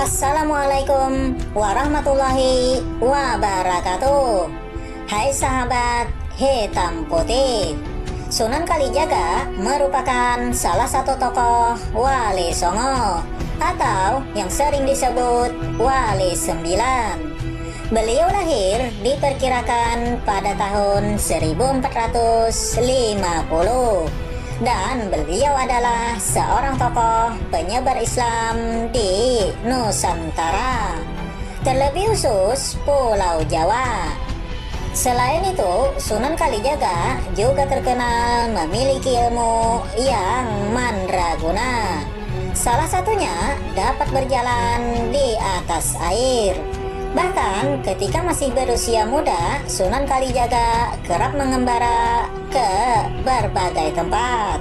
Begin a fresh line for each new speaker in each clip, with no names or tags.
Assalamualaikum warahmatullahi wabarakatuh. Hai sahabat hitam putih, Sunan Kalijaga merupakan salah satu tokoh Wali Songo atau yang sering disebut Wali Sembilan. Beliau lahir diperkirakan pada tahun 1450 dan beliau adalah seorang tokoh penyebar Islam di Nusantara, terlebih khusus Pulau Jawa. Selain itu, Sunan Kalijaga juga terkenal memiliki ilmu yang mandraguna. Salah satunya dapat berjalan di atas air. Bahkan ketika masih berusia muda, Sunan Kalijaga kerap mengembara ke berbagai tempat.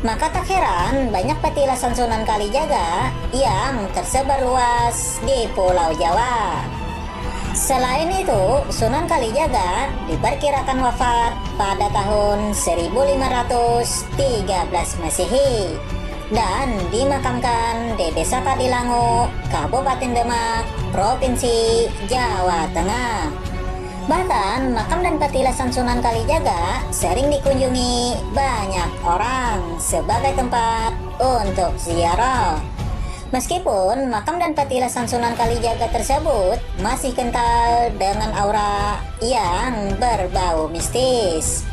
Maka tak heran banyak petilasan Sunan Kalijaga yang tersebar luas di Pulau Jawa. Selain itu, Sunan Kalijaga diperkirakan wafat pada tahun 1513 Masehi dan dimakamkan di Desa Padilangu, Kabupaten Demak, Provinsi Jawa Tengah. Bahkan makam dan petilasan Sunan Kalijaga sering dikunjungi banyak orang sebagai tempat untuk ziarah. Meskipun makam dan petilasan Sunan Kalijaga tersebut masih kental dengan aura yang berbau mistis.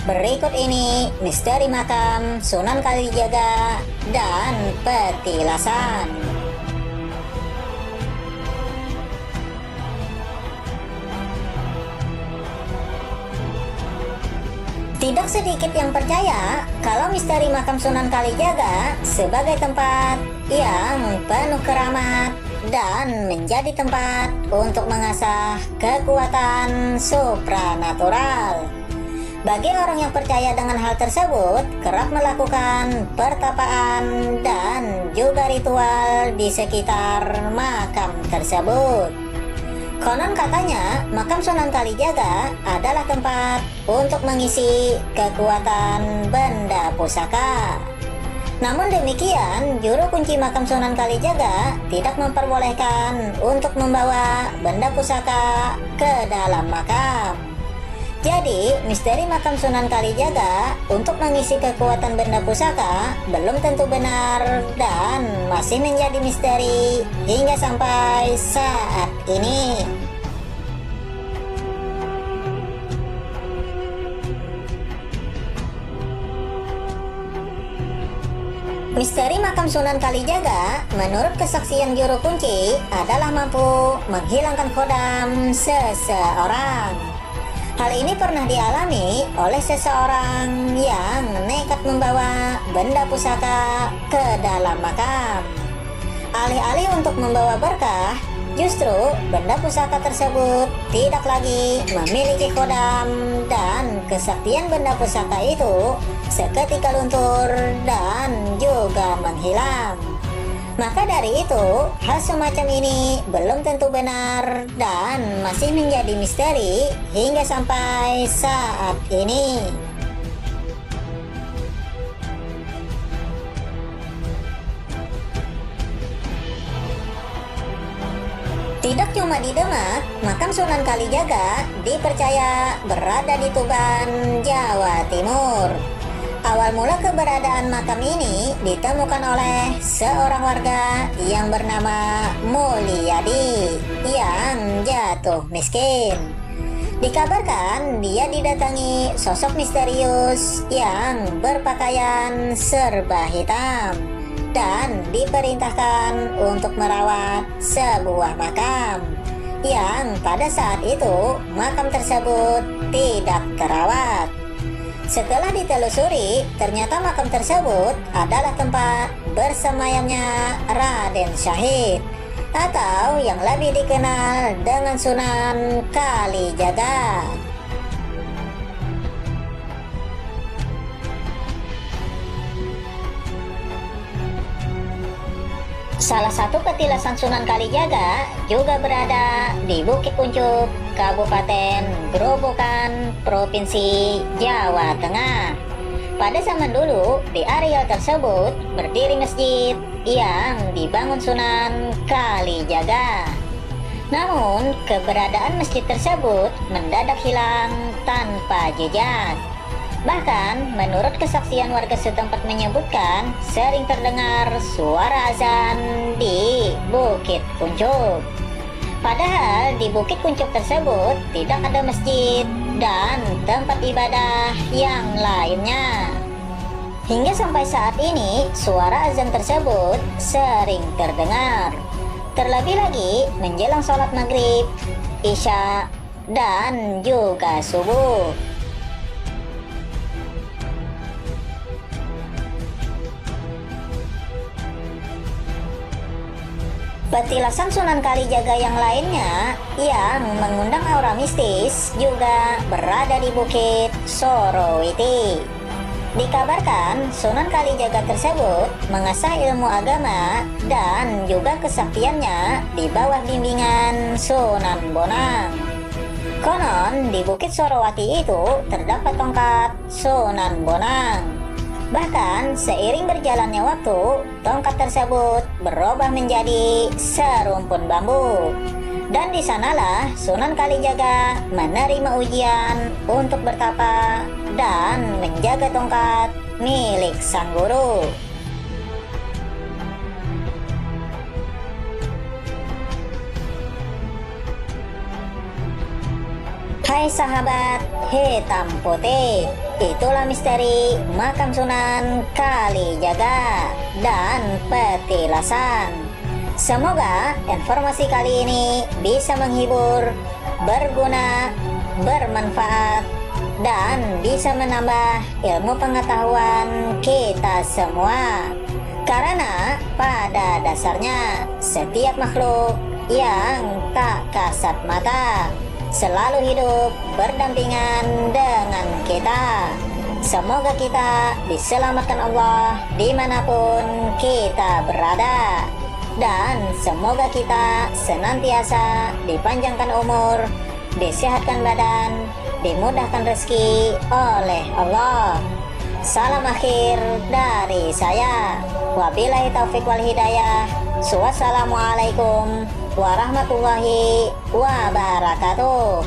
Berikut ini misteri makam Sunan Kalijaga dan petilasan. Tidak sedikit yang percaya kalau misteri makam Sunan Kalijaga sebagai tempat yang penuh keramat dan menjadi tempat untuk mengasah kekuatan supranatural. Bagi orang yang percaya dengan hal tersebut, kerap melakukan pertapaan dan juga ritual di sekitar makam tersebut. Konon katanya, makam Sunan Kalijaga adalah tempat untuk mengisi kekuatan benda pusaka. Namun demikian, juru kunci makam Sunan Kalijaga tidak memperbolehkan untuk membawa benda pusaka ke dalam makam. Jadi, misteri makam Sunan Kalijaga untuk mengisi kekuatan benda pusaka belum tentu benar dan masih menjadi misteri hingga sampai saat ini. Misteri makam Sunan Kalijaga menurut kesaksian juru kunci adalah mampu menghilangkan kodam seseorang. Hal ini pernah dialami oleh seseorang yang nekat membawa benda pusaka ke dalam makam. Alih-alih untuk membawa berkah, justru benda pusaka tersebut tidak lagi memiliki kodam dan kesaktian benda pusaka itu seketika luntur dan juga menghilang. Maka dari itu, hal semacam ini belum tentu benar dan masih menjadi misteri hingga sampai saat ini. Tidak cuma di Demak, makam Sunan Kalijaga dipercaya berada di Tuban, Jawa Timur. Awal mula keberadaan makam ini ditemukan oleh seorang warga yang bernama Mulyadi yang jatuh miskin. Dikabarkan dia didatangi sosok misterius yang berpakaian serba hitam dan diperintahkan untuk merawat sebuah makam yang pada saat itu makam tersebut tidak terawat. Setelah ditelusuri, ternyata makam tersebut adalah tempat bersemayamnya Raden Syahid atau yang lebih dikenal dengan Sunan Kalijaga. Salah satu petilasan Sunan Kalijaga juga berada di Bukit Kuncup, Kabupaten Grobogan, Provinsi Jawa Tengah. Pada zaman dulu, di areal tersebut berdiri masjid yang dibangun Sunan Kalijaga. Namun, keberadaan masjid tersebut mendadak hilang tanpa jejak. Bahkan, menurut kesaksian warga setempat menyebutkan, sering terdengar suara azan di Bukit Kuncup. Padahal di Bukit Kuncup tersebut tidak ada masjid dan tempat ibadah yang lainnya. Hingga sampai saat ini, suara azan tersebut sering terdengar. Terlebih lagi menjelang sholat maghrib, isya, dan juga subuh. Petilasan Sunan Kalijaga yang lainnya yang mengundang aura mistis juga berada di Bukit Sorowiti. Dikabarkan Sunan Kalijaga tersebut mengasah ilmu agama dan juga kesaktiannya di bawah bimbingan Sunan Bonang. Konon di Bukit Sorowati itu terdapat tongkat Sunan Bonang. Bahkan seiring berjalannya waktu, tongkat tersebut berubah menjadi serumpun bambu. Dan di sanalah Sunan Kalijaga menerima ujian untuk bertapa dan menjaga tongkat milik sang guru. Hai sahabat hitam putih, itulah misteri makam Sunan Kalijaga dan petilasan. Semoga informasi kali ini bisa menghibur, berguna, bermanfaat, dan bisa menambah ilmu pengetahuan kita semua. Karena pada dasarnya setiap makhluk yang tak kasat mata selalu hidup berdampingan dengan kita. Semoga kita diselamatkan Allah dimanapun kita berada. Dan semoga kita senantiasa dipanjangkan umur, disehatkan badan, dimudahkan rezeki oleh Allah. Salam akhir dari saya. Wabillahi taufik wal hidayah. Wassalamualaikum warahmatullahi wabarakatuh.